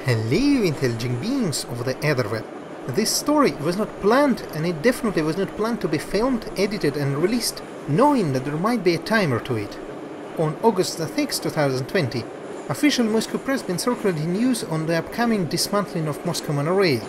Hello, intelligent beings of the Etherweb. This story was not planned, and it definitely was not planned to be filmed, edited and released, knowing that there might be a timer to it. On August 6, 2020, official Moscow press been circulating news on the upcoming dismantling of Moscow Monorail.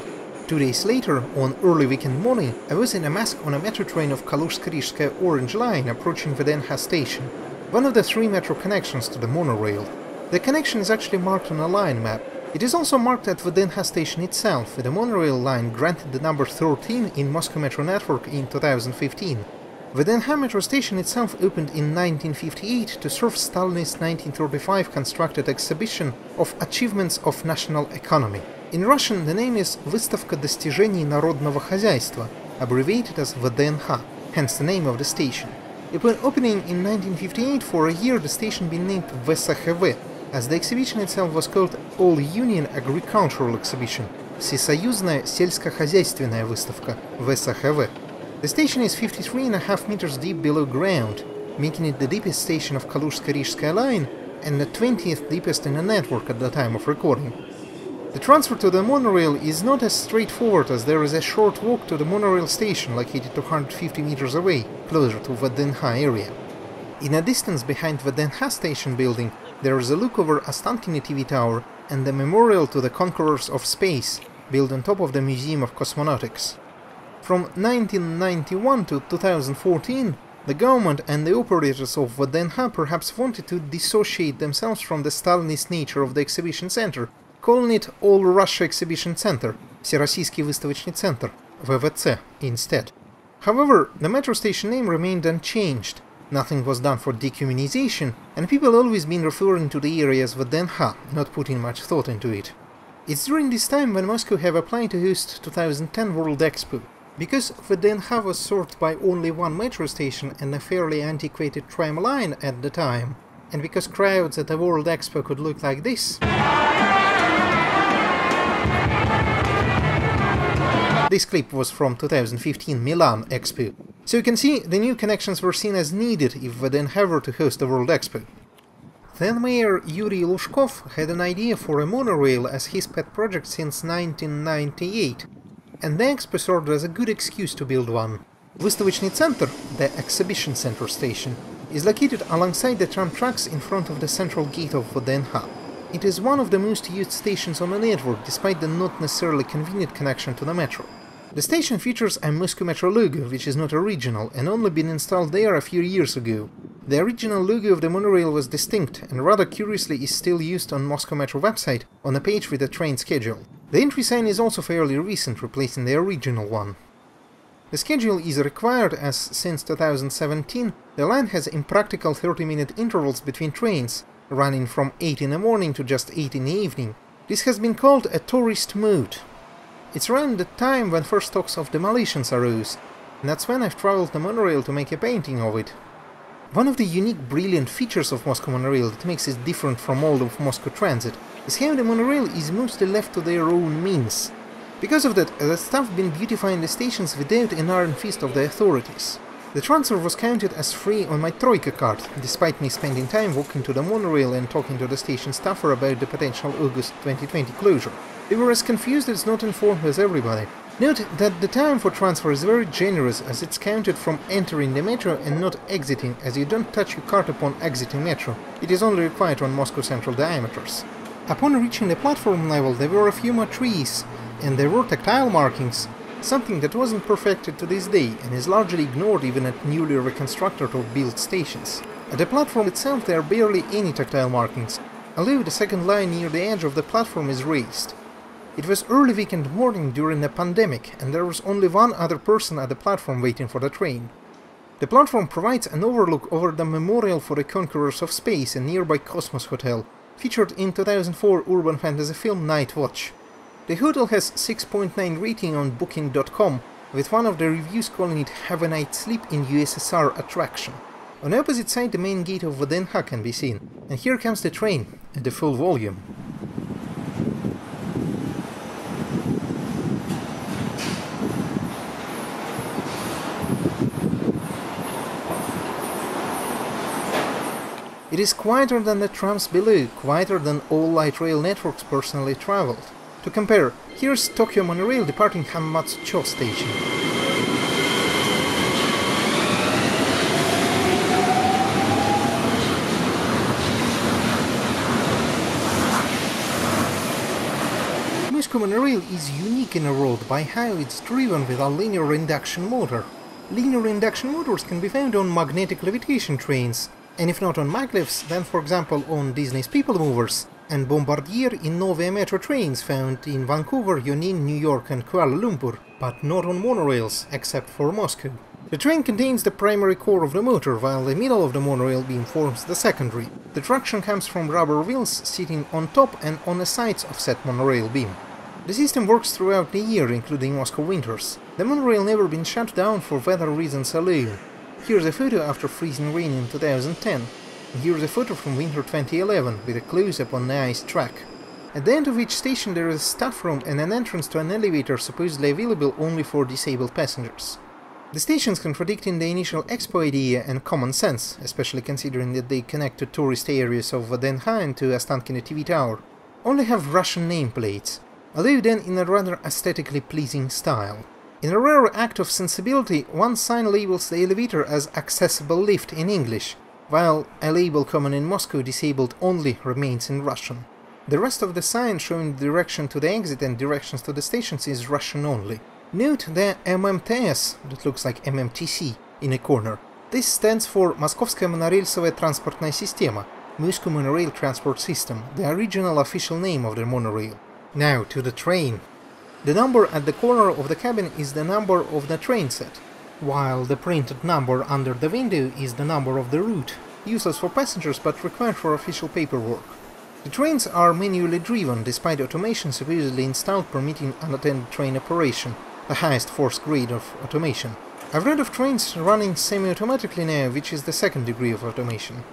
2 days later, on early weekend morning, I was in a mask on a metro train of Kaluzhsko-Rishskaya Orange Line approaching Vdenha station, one of the 3 metro connections to the monorail. The connection is actually marked on a line map. It is also marked at Vdenha station itself, with the monorail line granted the number 13 in Moscow Metro network in 2015. Vdenha metro station itself opened in 1958 to serve Stalin's 1935 constructed exhibition of achievements of national economy. In Russian, the name is Выставка достижений народного хозяйства, abbreviated as VDNH, hence the name of the station. Upon opening in 1958, for a year the station been named VSHV, as the exhibition itself was called All-Union Agricultural Exhibition, Всесоюзная сельскохозяйственная выставка, VSHV. The station is 53.5 meters deep below ground, making it the deepest station of Kaluzhsko-Rishskaya line and the 20th deepest in the network at the time of recording. The transfer to the monorail is not as straightforward, as there is a short walk to the monorail station located 250 meters away, closer to Vdenha area. In a distance behind Vdenha station building, there is a look over Ostankino TV tower and the memorial to the conquerors of space, built on top of the Museum of Cosmonautics. From 1991 to 2014, the government and the operators of Vdenha perhaps wanted to dissociate themselves from the Stalinist nature of the exhibition center, calling it All Russia Exhibition Center, Всероссийский выставочный центр, VVC, instead. However, the metro station name remained unchanged. Nothing was done for decommunization, and people always been referring to the area as Vdenha, not putting much thought into it. It's during this time when Moscow have applied to host 2010 World Expo. Because Vdenha was served by only one metro station and a fairly antiquated tram line at the time, and because crowds at the World Expo could look like this. This clip was from 2015 Milan Expo, so you can see the new connections were seen as needed if Vdenha were to host the World Expo. Then Mayor Yuri Lushkov had an idea for a monorail as his pet project since 1998, and the Expo served as a good excuse to build one. Выставочный центр, the exhibition center station, is located alongside the tram tracks in front of the central gate of Vdenha. It is one of the most used stations on the network, despite the not necessarily convenient connection to the metro. The station features a Moscow Metro logo, which is not original and only been installed there a few years ago. The original logo of the monorail was distinct, and rather curiously is still used on Moscow Metro website on a page with the train schedule. The entry sign is also fairly recent, replacing the original one. The schedule is required as, since 2017, the line has impractical 30-minute intervals between trains, running from 8 in the morning to just 8 in the evening. This has been called a tourist mode. It's around the time when first talks of demolitions arose, and that's when I've traveled the monorail to make a painting of it. One of the unique, brilliant features of Moscow Monorail that makes it different from all of Moscow Transit is how the monorail is mostly left to their own means. Because of that, the staff been beautifying the stations without an iron fist of the authorities. The transfer was counted as free on my Troika card, despite me spending time walking to the monorail and talking to the station staffer about the potential August 2020 closure. They were as confused as not informed as everybody. Note that the time for transfer is very generous, as it's counted from entering the metro and not exiting, as you don't touch your card upon exiting metro. It is only required on Moscow Central diameters. Upon reaching the platform level, there were a few more trees, and there were tactile markings, something that wasn't perfected to this day and is largely ignored even at newly reconstructed or built stations. At the platform itself there are barely any tactile markings, although the second line near the edge of the platform is raised. It was early weekend morning during the pandemic, and there was only one other person at the platform waiting for the train. The platform provides an overlook over the memorial for the conquerors of space and nearby Cosmos Hotel, featured in 2004 urban fantasy film Night Watch. The hotel has 6.9 rating on Booking.com, with one of the reviews calling it "Have a Night's Sleep in USSR attraction." On the opposite side the main gate of Vdenha can be seen, and here comes the train, at the full volume. It is quieter than the trams below, quieter than all light rail networks personally traveled. To compare, here's Tokyo Monorail departing Hamamatsu-cho station. Moscow Monorail is unique in the world by how it's driven with a linear induction motor. Linear induction motors can be found on magnetic levitation trains, and if not on maglevs, then for example on Disney's People Movers, and Bombardier Innova Metro trains found in Vancouver, Yunnan, New York and Kuala Lumpur, but not on monorails, except for Moscow. The train contains the primary core of the motor, while the middle of the monorail beam forms the secondary. The traction comes from rubber wheels sitting on top and on the sides of said monorail beam. The system works throughout the year, including Moscow winters. The monorail never been shut down for weather reasons alone. Here's a photo after freezing rain in 2010. And here's a photo from winter 2011 with a close-up on the ice track. At the end of each station there is a staff room and an entrance to an elevator supposedly available only for disabled passengers. The stations contradicting the initial expo idea and common sense, especially considering that they connect to tourist areas of Vdenha and to Ostankino TV Tower, only have Russian nameplates, although then in a rather aesthetically pleasing style. In a rare act of sensibility, one sign labels the elevator as accessible lift in English, while a label common in Moscow, disabled only, remains in Russian. The rest of the sign showing the direction to the exit and directions to the stations is Russian only. Note the MMTS, that looks like MMTC, in a corner. This stands for Moskovskая Monorельсовая транспортная система, Moscow Monorail Transport System, the original official name of the monorail. Now to the train. The number at the corner of the cabin is the number of the train set, while the printed number under the window is the number of the route, useless for passengers but required for official paperwork. The trains are manually driven, despite automation supposedly installed permitting unattended train operation, the highest force grade of automation. I've read of trains running semi-automatically now, which is the second degree of automation.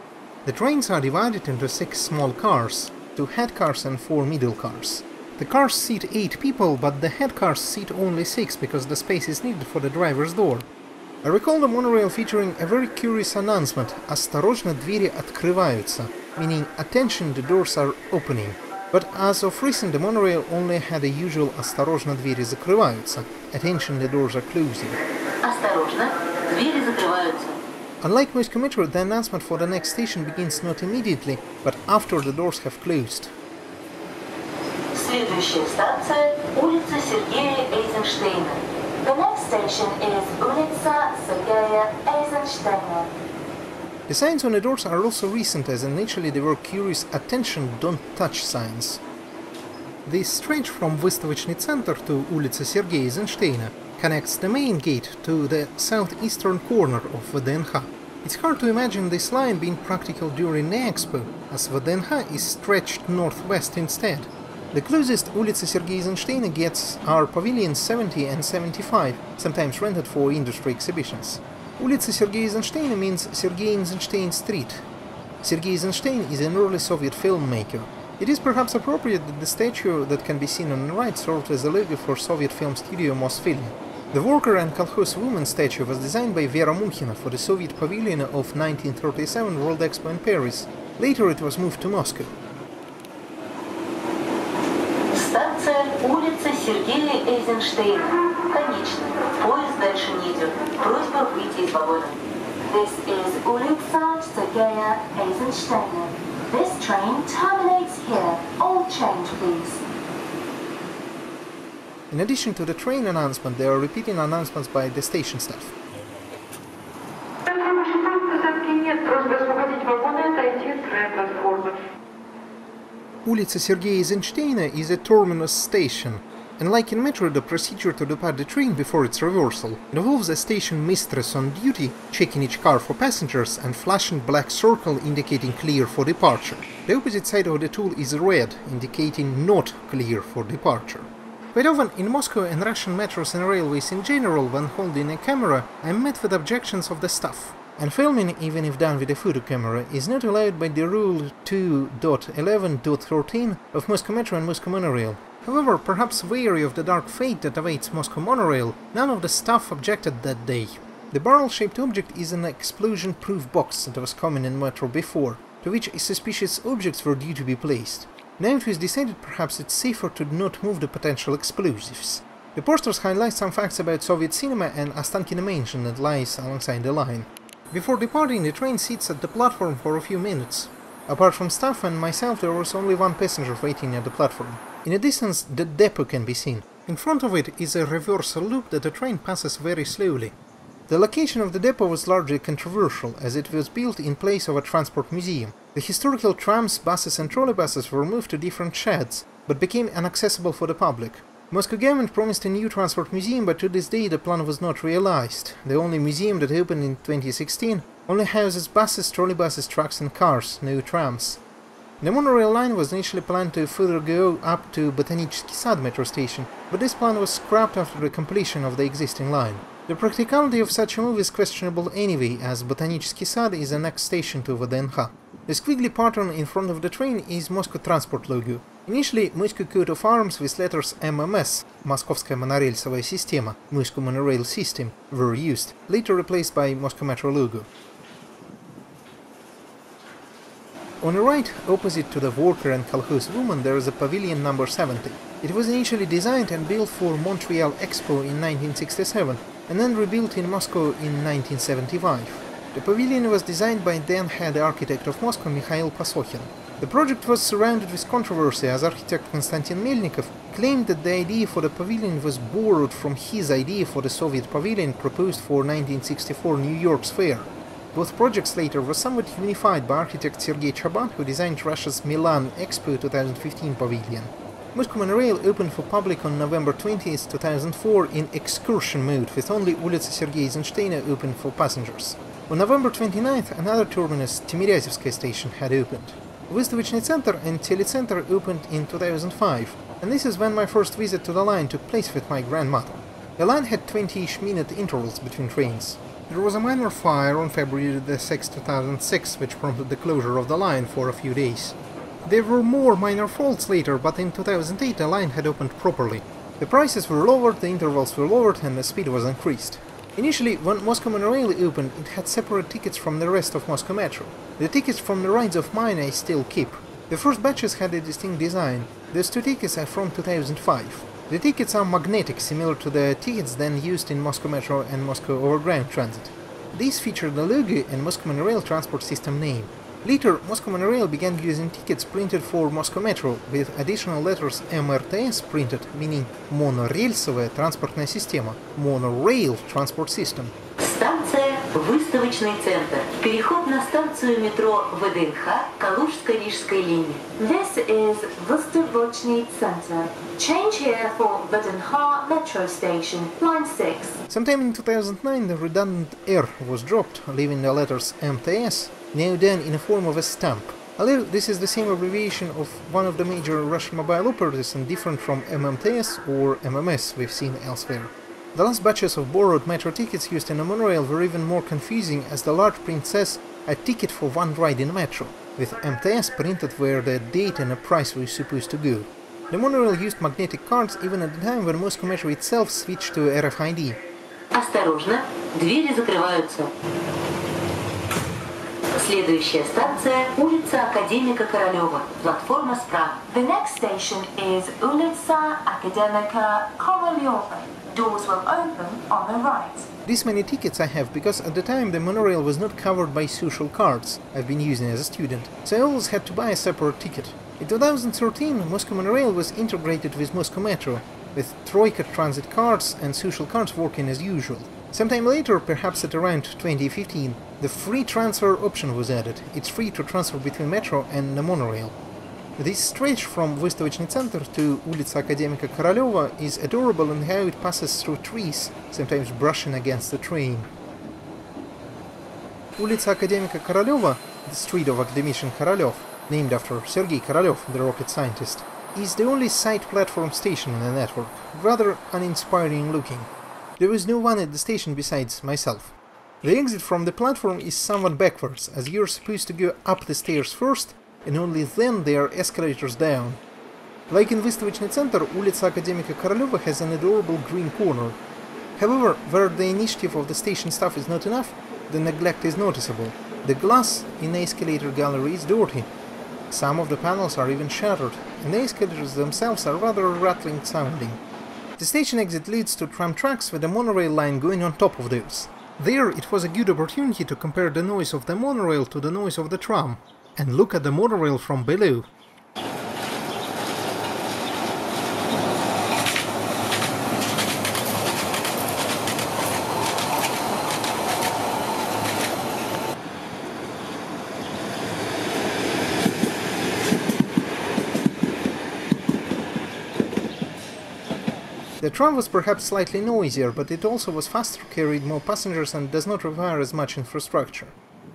The trains are divided into 6 small cars, 2 head cars and 4 middle cars. The cars seat 8 people, but the head cars seat only 6 because the space is needed for the driver's door. I recall the monorail featuring a very curious announcement «Осторожно, двери открываются», meaning «Attention, the doors are opening». But as of recent, the monorail only had the usual «Осторожно, двери закрываются», «Attention, the doors are closing». «Осторожно, двери закрываются». Unlike Moscow Metro, the announcement for the next station begins not immediately, but after the doors have closed. Следующая станция – улица Сергея Эйзенштейна. The next station is улица Сергея Эйзенштейна. The signs on the doors are also recent, as initially they were curious «Attention, don't touch» signs. The stretch from Выставочный центр to улица Сергея Эйзенштейна connects the main gate to the southeastern corner of Vdenha. It's hard to imagine this line being practical during the expo, as Vdenha is stretched northwest instead. The closest улица Сергея Эйзенштейна gets are pavilions 70 and 75, sometimes rented for industry exhibitions. Улица Сергея Эйзенштейна means Sergei Eisenstein Street. Sergei Eisenstein is an early Soviet filmmaker. It is perhaps appropriate that the statue that can be seen on the right served as a logo for Soviet film studio Mosfilm. The worker and kolkhoz woman statue was designed by Vera Mukhina for the Soviet Pavilion of 1937 World Expo in Paris. Later it was moved to Moscow. Станция улица Сергея Эйзенштейна. Конечно, поезд дальше не идет. Просьба выйти из вагона. This is улица Сергея Эйзенштейна. This train terminates here. All change, please. In addition to the train announcement, there are repeating announcements by the station staff. Улица Сергея Эйзенштейна is a terminus station, and like in metro, the procedure to depart the train before its reversal involves a station mistress on duty checking each car for passengers and flashing black circle indicating clear for departure. The opposite side of the tool is red, indicating not clear for departure. Quite often in Moscow and Russian metros and railways in general, when holding a camera, I am met with objections of the staff. And filming, even if done with a photo camera, is not allowed by the Rule 2.11.13 of Moscow Metro and Moscow Monorail. However, perhaps wary of the dark fate that awaits Moscow Monorail, none of the staff objected that day. The barrel-shaped object is an explosion-proof box that was common in Metro before. to which suspicious objects were due to be placed. Now it was decided perhaps it's safer to not move the potential explosives. The posters highlight some facts about Soviet cinema and Ostankino mansion that lies alongside the line. Before departing, the train sits at the platform for a few minutes. Apart from staff and myself, there was only one passenger waiting at the platform. In the distance, the depot can be seen. In front of it is a reversal loop that the train passes very slowly. The location of the depot was largely controversial, as it was built in place of a transport museum. The historical trams, buses and trolleybuses were moved to different sheds, but became inaccessible for the public. Moscow government promised a new transport museum, but to this day the plan was not realized. The only museum that opened in 2016 only houses buses, trolleybuses, trucks and cars, no trams. The monorail line was initially planned to further go up to Botanichsky Sad metro station, but this plan was scrapped after the completion of the existing line. The practicality of such a move is questionable anyway, as Botanichsky Sad is the next station to VDNH. The squiggly pattern in front of the train is Moscow Transport logo. Initially, Moscow coat of arms with letters MMS, Moskovskaya Monorailsovaya Sistema, Moscow Monorail System, were used, later replaced by Moscow Metro logo. On the right, opposite to the worker and kolkhoz woman, there is a pavilion number 70. It was initially designed and built for Montreal Expo in 1967, and then rebuilt in Moscow in 1975. The pavilion was designed by then head architect of Moscow Mikhail Pasokhin. The project was surrounded with controversy, as architect Konstantin Melnikov claimed that the idea for the pavilion was borrowed from his idea for the Soviet pavilion proposed for 1964 New York's fair. Both projects later were somewhat unified by architect Sergei Chaban, who designed Russia's Milan Expo 2015 pavilion. Moscow Monorail opened for public on November 20, 2004 in excursion mode, with only Ulitsa Sergei Eisensteina open for passengers. On November 29th, another terminus, Timiryazevskaya station, had opened. Выставочный Center and Telecenter opened in 2005, and this is when my first visit to the line took place with my grandmother. The line had 20-ish minute intervals between trains. There was a minor fire on February 6, 2006, which prompted the closure of the line for a few days. There were more minor faults later, but in 2008 the line had opened properly. The prices were lowered, the intervals were lowered, and the speed was increased. Initially, when Moscow Monorail opened, it had separate tickets from the rest of Moscow Metro. The tickets from the rides of mine I still keep. The first batches had a distinct design. Those two tickets are from 2005. The tickets are magnetic, similar to the tickets then used in Moscow Metro and Moscow Overground Transit. These feature the logo and Moscow Monorail transport system name. Later, Moscow Monorail began using tickets printed for Moscow Metro, with additional letters MRTS printed, meaning Monorельсовая транспортная система, Monorail Transport System. Станция Выставочный центр. Переход на станцию метро ВДНХ Калужско-Рижской линии. This is Выставочный центр. Change here for VDNH metro station, line 6. Sometime in 2009, the redundant R was dropped, leaving the letters MTS now done in the form of a stamp. Although this is the same abbreviation of one of the major Russian mobile operators and different from MMTS or MMS we've seen elsewhere. The last batches of borrowed metro tickets used in the monorail were even more confusing, as the large print says a ticket for one ride in the metro, with MTS printed where the date and the price were supposed to go. The monorail used magnetic cards even at the time when Moscow Metro itself switched to RFID. Осторожно, двери закрываются. Следующая станция – улица Академика Королева, платформа справа. The next station is улица Академика Королева. Doors will open on the right. These many tickets I have because at the time the monorail was not covered by social cards I've been using as a student, so I always had to buy a separate ticket. In 2013, Moscow Monorail was integrated with Moscow Metro, with Troika transit cards and social cards working as usual. Sometime later, perhaps at around 2015, the free transfer option was added. It's free to transfer between Metro and the monorail. This stretch from Выставочный Center to улица Академика Королева is adorable in how it passes through trees, sometimes brushing against the train. Улица Академика Королева, the street of academician Korolev, named after Sergei Korolev, the rocket scientist, is the only side platform station in the network, rather uninspiring looking. There is no one at the station besides myself. The exit from the platform is somewhat backwards, as you're supposed to go up the stairs first, and only then there are escalators down. Like in Выставочный Center, улица Академика Королева has an adorable green corner. However, where the initiative of the station staff is not enough, the neglect is noticeable. The glass in the escalator gallery is dirty. Some of the panels are even shattered, and the escalators themselves are rather rattling sounding. The station exit leads to tram tracks with the monorail line going on top of those. There it was a good opportunity to compare the noise of the monorail to the noise of the tram, and look at the monorail from below. The tram was perhaps slightly noisier, but it also was faster, carried more passengers and does not require as much infrastructure.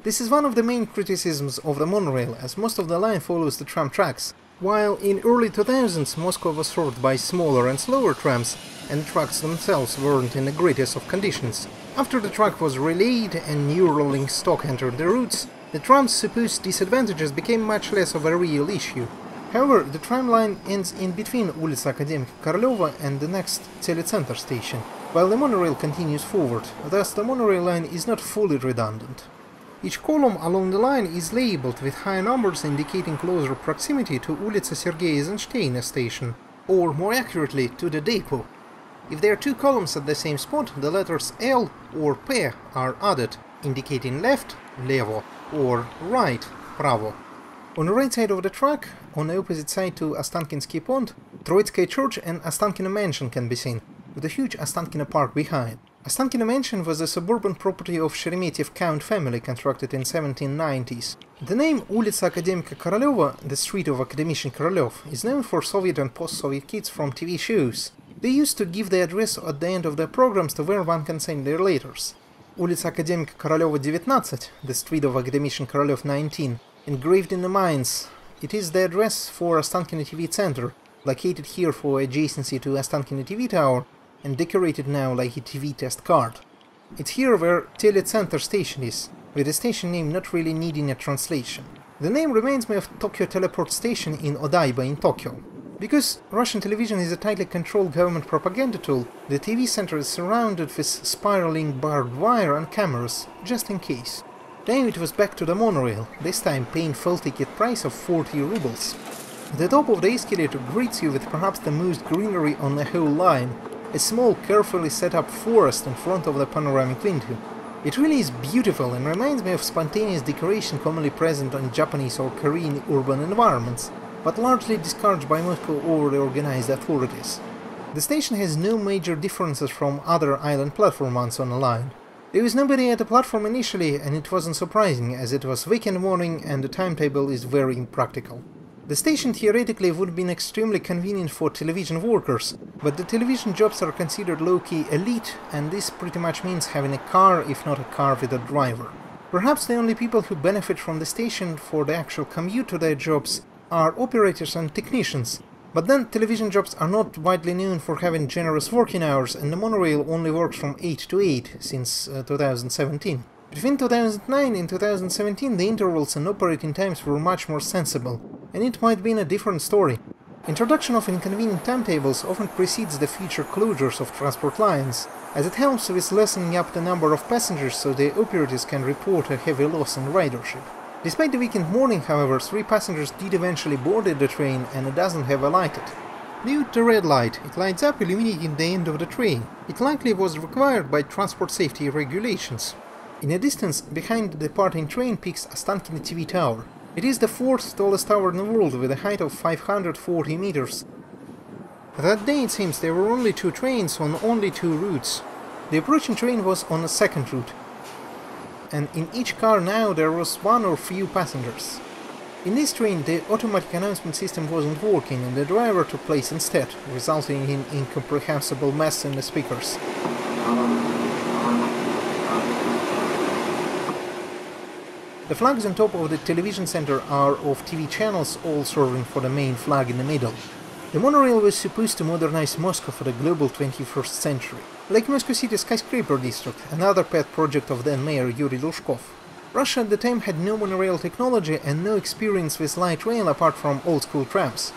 This is one of the main criticisms of the monorail, as most of the line follows the tram tracks, while in early 2000s Moscow was served by smaller and slower trams, and the tracks themselves weren't in the greatest of conditions. After the track was relayed and new rolling stock entered the routes, the tram's supposed disadvantages became much less of a real issue. However, the tram line ends in between Улица Академика Королёва and the next Telecenter station, while the monorail continues forward, thus the monorail line is not fully redundant. Each column along the line is labeled with high numbers indicating closer proximity to Улица Сергея Эйзенштейна station, or more accurately, to the depot. If there are two columns at the same spot, the letters L or P are added, indicating left, levo, or right, pravo. On the right side of the track, on the opposite side to Ostankino Pond, Troitsky Church and Ostankino Mansion can be seen, with a huge Ostankino Park behind. Ostankino Mansion was a suburban property of Sheremetyev Count family constructed in 1790s. The name Улица Академика Королёва, the street of Academician Korolёv, is known for Soviet and post-Soviet kids from TV shows. They used to give the address at the end of their programs to where one can send their letters. Улица Академика Королёва 19, the street of Academician Korolёv 19, engraved in the mines. It is the address for Ostankino TV Center, located here for adjacency to Ostankino TV Tower, and decorated now like a TV test card. It's here where Telecenter station is, with the station name not really needing a translation. The name reminds me of Tokyo Teleport Station in Odaiba in Tokyo. Because Russian television is a tightly controlled government propaganda tool, the TV center is surrounded with spiraling barbed wire and cameras, just in case. Then it was back to the monorail, this time paying full ticket price of 40 rubles. The top of the escalator greets you with perhaps the most greenery on the whole line, a small, carefully set up forest in front of the panoramic window. It really is beautiful and reminds me of spontaneous decoration commonly present on Japanese or Korean urban environments, but largely discouraged by Moscow over the organized authorities. The station has no major differences from other island platform ones on the line. There was nobody at the platform initially, and it wasn't surprising, as it was weekend morning and the timetable is very impractical. The station theoretically would have been extremely convenient for television workers, but the television jobs are considered low-key elite, and this pretty much means having a car, if not a car with a driver. Perhaps the only people who benefit from the station for the actual commute to their jobs are operators and technicians. But then television jobs are not widely known for having generous working hours, and the monorail only works from 8 to 8 since 2017. Between 2009 and 2017 the intervals and operating times were much more sensible, and it might be a different story. Introduction of inconvenient timetables often precedes the future closures of transport lines, as it helps with lessening up the number of passengers so the operators can report a heavy loss in ridership. Despite the weekend morning, however, 3 passengers did eventually board the train and it doesn't have alighted. Note the red light, it lights up illuminating the end of the train. It likely was required by transport safety regulations. In the distance, behind the departing train peaks Ostankino TV Tower. It is the 4th tallest tower in the world with a height of 540 meters. That day it seems there were only 2 trains on only 2 routes. The approaching train was on a second route, and in each car now there was 1 or few passengers. In this train the automatic announcement system wasn't working and the driver took place instead, resulting in incomprehensible mess in the speakers. The flags on top of the television center are of TV channels, all serving for the main flag in the middle. The monorail was supposed to modernize Moscow for the global 21st century. Like Moscow City's skyscraper district, another pet project of then mayor Yuri Lushkov. Russia at the time had no monorail technology and no experience with light rail apart from old-school trams.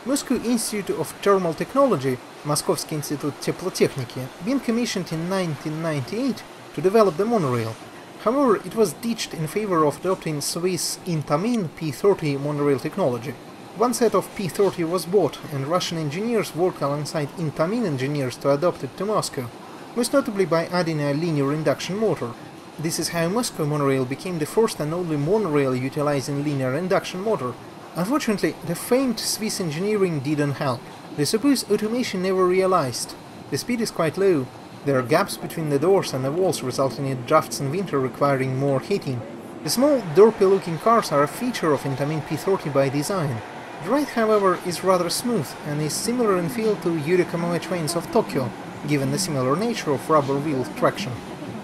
Moscow Institute of Thermal Technology, Moskovsky Institute Teplotechniki, being commissioned in 1998 to develop the monorail. However, it was ditched in favor of adopting Swiss Intamin P30 monorail technology. One set of P30 was bought, and Russian engineers worked alongside Intamin engineers to adopt it to Moscow, most notably by adding a linear induction motor. This is how Moscow Monorail became the first and only monorail utilizing linear induction motor. Unfortunately, the famed Swiss engineering didn't help. The supposed automation never realized. The speed is quite low. There are gaps between the doors and the walls, resulting in drafts in winter requiring more heating. The small, derpy-looking cars are a feature of Intamin P30 by design. The ride, however, is rather smooth and is similar in feel to Yurikamoe trains of Tokyo, given the similar nature of rubber-wheel traction.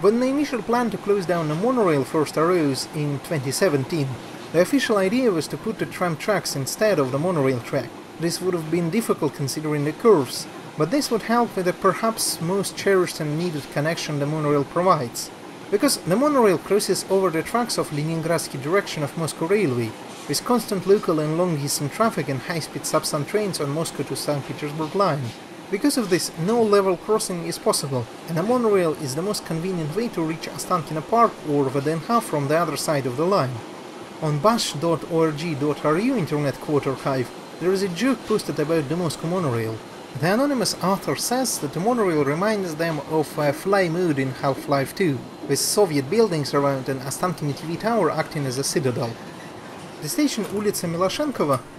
When the initial plan to close down the monorail first arose in 2017, the official idea was to put the tram tracks instead of the monorail track. This would have been difficult considering the curves, but this would help with the perhaps most cherished and needed connection the monorail provides. Because the monorail crosses over the tracks of Leningradsky direction of Moscow Railway, with constant local and long-distance traffic and high-speed substan trains on Moscow to St. Petersburg line. Because of this, no level crossing is possible, and a monorail is the most convenient way to reach Ostankino Park or Vdenha from the other side of the line. On bash.org.ru Internet Quote Archive, there is a joke posted about the Moscow Monorail. The anonymous author says that the monorail reminds them of a fly mode in Half-Life 2, with Soviet buildings around an Ostankino TV tower acting as a citadel. The station Ulica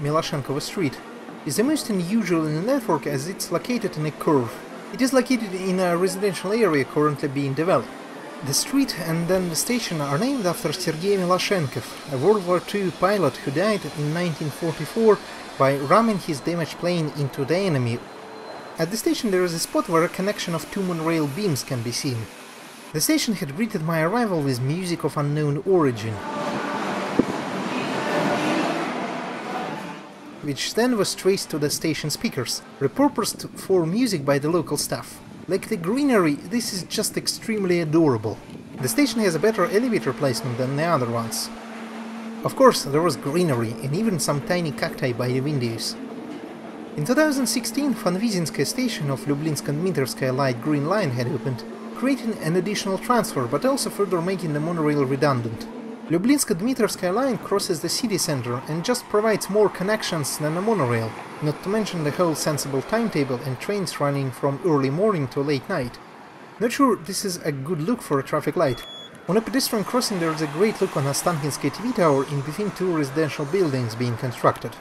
Miloshenkova Street, is the most unusual in the network as it's located in a curve. It is located in a residential area currently being developed. The street and then the station are named after Sergei Miloshenkov, a World War II pilot who died in 1944 by ramming his damaged plane into the enemy. At the station there is a spot where a connection of two monorail beams can be seen. The station had greeted my arrival with music of unknown origin, which then was traced to the station speakers, repurposed for music by the local staff. Like the greenery, this is just extremely adorable. The station has a better elevator placement than the other ones. Of course, there was greenery and even some tiny cacti by the windows. In 2016, Fanvizinskaya station of Lublinsko-Dmitrovskaya light green line had opened, creating an additional transfer but also further making the monorail redundant. Lublinsko-Dmitrovskaya line crosses the city center and just provides more connections than a monorail, not to mention the whole sensible timetable and trains running from early morning to late night. Not sure this is a good look for a traffic light. On a pedestrian crossing there is a great look on Ostankino TV tower in between two residential buildings being constructed.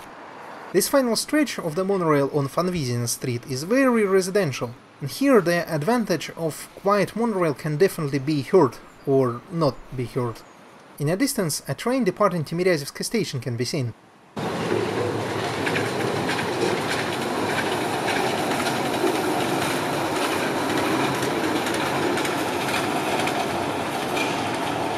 This final stretch of the monorail on Fanvizina Street is very residential, and here the advantage of quiet monorail can definitely be heard, or not be heard. In a distance, a train departing Timiryazevskaya station can be seen.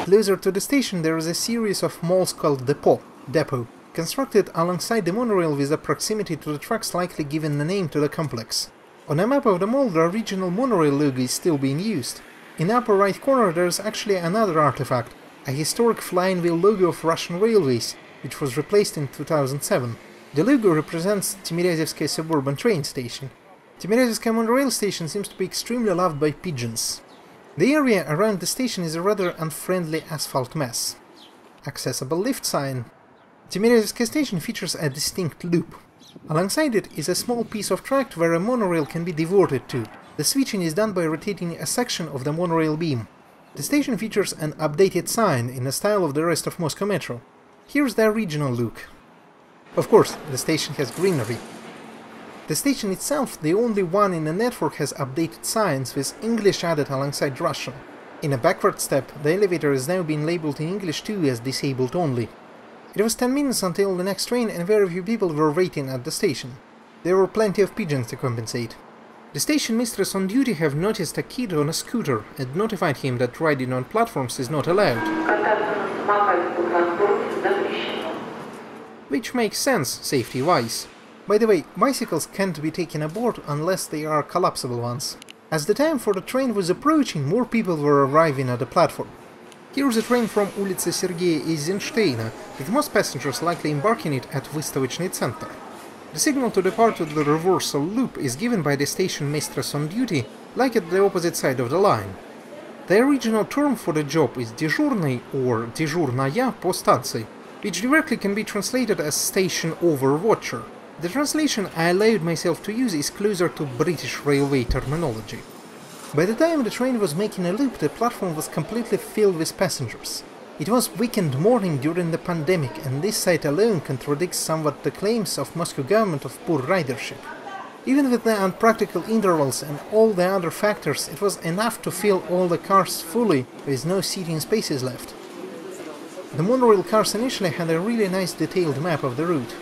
Closer to the station there is a series of malls called depot, constructed alongside the monorail with a proximity to the tracks likely given the name to the complex. On a map of the mall the original monorail logo is still being used. In the upper right corner there is actually another artifact, a historic flying wheel logo of Russian Railways, which was replaced in 2007. The logo represents Timiryazevskaya suburban train station. Timiryazevskaya monorail station seems to be extremely loved by pigeons. The area around the station is a rather unfriendly asphalt mess. Accessible lift sign. Timiryazevskaya station features a distinct loop. Alongside it is a small piece of track where a monorail can be diverted to. The switching is done by rotating a section of the monorail beam. The station features an updated sign in the style of the rest of Moscow Metro. Here's the original look. Of course, the station has greenery. The station itself, the only one in the network, has updated signs with English added alongside Russian. In a backward step, the elevator is now being labeled in English too as disabled only. It was 10 minutes until the next train and very few people were waiting at the station. There were plenty of pigeons to compensate. The station mistress on duty have noticed a kid on a scooter and notified him that riding on platforms is not allowed. Which makes sense, safety-wise. By the way, bicycles can't be taken aboard unless they are collapsible ones. As the time for the train was approaching, more people were arriving at the platform. Here's a train from Ulica Sergeia Eisensteina, with most passengers likely embarking it at Vystavочный Center. The signal to depart with the reversal loop is given by the station mistress on duty, like at the opposite side of the line. The original term for the job is дежурный or дежурная по станции, which directly can be translated as station overwatcher. The translation I allowed myself to use is closer to British railway terminology. By the time the train was making a loop, the platform was completely filled with passengers. It was weekend morning during the pandemic, and this sight alone contradicts somewhat the claims of Moscow government of poor ridership. Even with the unpractical intervals and all the other factors, it was enough to fill all the cars fully, with no seating spaces left. The monorail cars initially had a really nice detailed map of the route.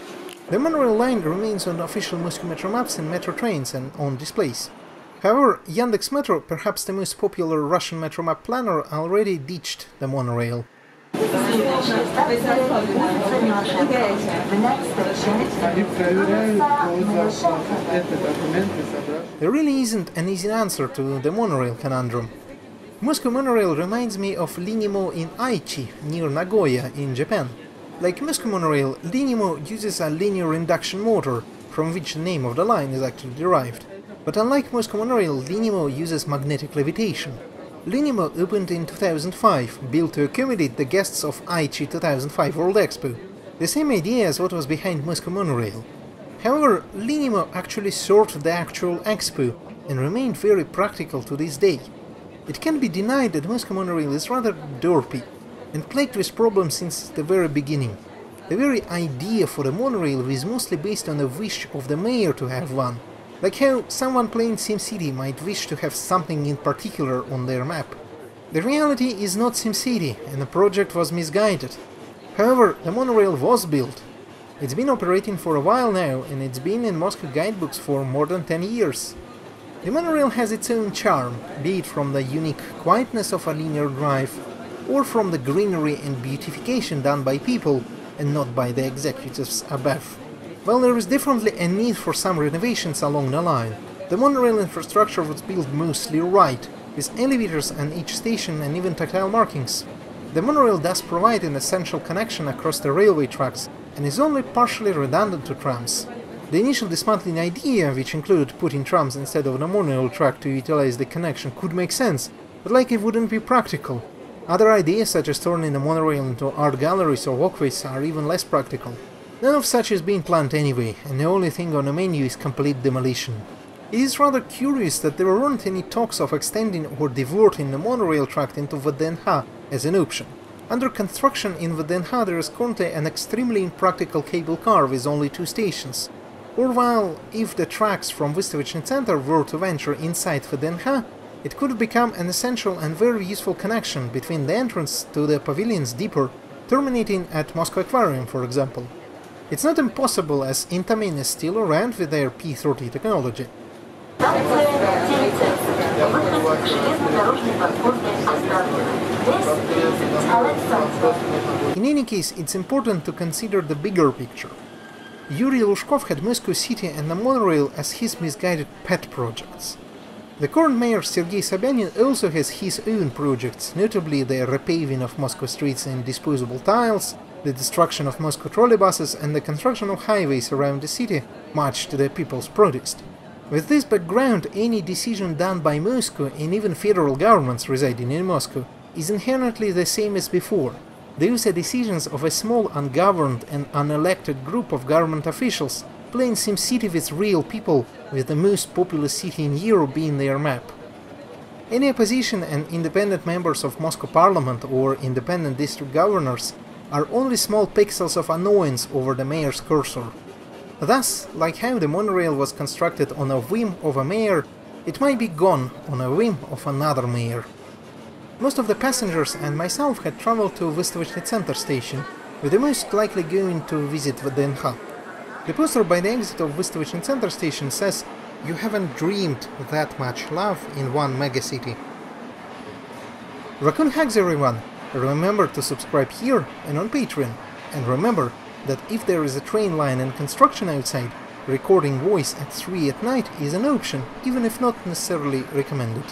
The monorail line remains on official Moscow Metro maps and metro trains and on displays. However, Yandex Metro, perhaps the most popular Russian metro map planner, already ditched the monorail. There really isn't an easy answer to the monorail conundrum. Moscow Monorail reminds me of Linimo in Aichi, near Nagoya, in Japan. Like Moscow Monorail, Linimo uses a linear induction motor, from which the name of the line is actually derived. But unlike Moscow Monorail, Linimo uses magnetic levitation. Linimo opened in 2005, built to accommodate the guests of Aichi 2005 World Expo. The same idea as what was behind Moscow Monorail. However, Linimo actually served the actual expo and remained very practical to this day. It can't be denied that Moscow Monorail is rather derpy and plagued with problems since the very beginning. The very idea for the monorail is mostly based on a wish of the mayor to have one. Like how someone playing SimCity might wish to have something in particular on their map. The reality is not SimCity, and the project was misguided. However, the monorail was built. It's been operating for a while now, and it's been in Moscow guidebooks for more than 10 years. The monorail has its own charm, be it from the unique quietness of a linear drive, or from the greenery and beautification done by people, and not by the executives above. While there is definitely a need for some renovations along the line, the monorail infrastructure was built mostly right, with elevators at each station and even tactile markings. The monorail does provide an essential connection across the railway tracks, and is only partially redundant to trams. The initial dismantling idea, which included putting trams instead of the monorail track to utilize the connection, could make sense, but like it wouldn't be practical. Other ideas, such as turning the monorail into art galleries or walkways, are even less practical. None of such is being planned anyway, and the only thing on the menu is complete demolition. It is rather curious that there weren't any talks of extending or diverting the monorail track into VDNH as an option. Under construction in VDNH there is currently an extremely impractical cable car with only 2 stations. Or while, if the tracks from Vystavочный Center were to venture inside VDNH, it could become an essential and very useful connection between the entrance to the pavilion's depot, terminating at Moscow Aquarium, for example. It's not impossible, as Intamin is still around with their P30 technology. In any case, it's important to consider the bigger picture. Yuri Lushkov had Moscow City and the monorail as his misguided pet projects. The current mayor Sergei Sobyanin also has his own projects, notably the repaving of Moscow streets in disposable tiles, the destruction of Moscow trolleybuses, and the construction of highways around the city, much to the people's protest. With this background, any decision done by Moscow, and even federal governments residing in Moscow, is inherently the same as before. Those are decisions of a small, ungoverned and unelected group of government officials, playing SimCity with real people, with the most populous city in Europe being their map. Any opposition and independent members of Moscow Parliament or independent district governors are only small pixels of annoyance over the mayor's cursor. Thus, like how the monorail was constructed on a whim of a mayor, it might be gone on a whim of another mayor. Most of the passengers and myself had traveled to Vystavочный Center station, with the most likely going to visit VDNH. The poster by the exit of Vystavочный Center station says, "You haven't dreamed that much love in one megacity." Raccoon Hugs everyone! Remember to subscribe here and on Patreon, and remember that if there is a train line and construction outside, recording voice at 3 at night is an option, even if not necessarily recommended.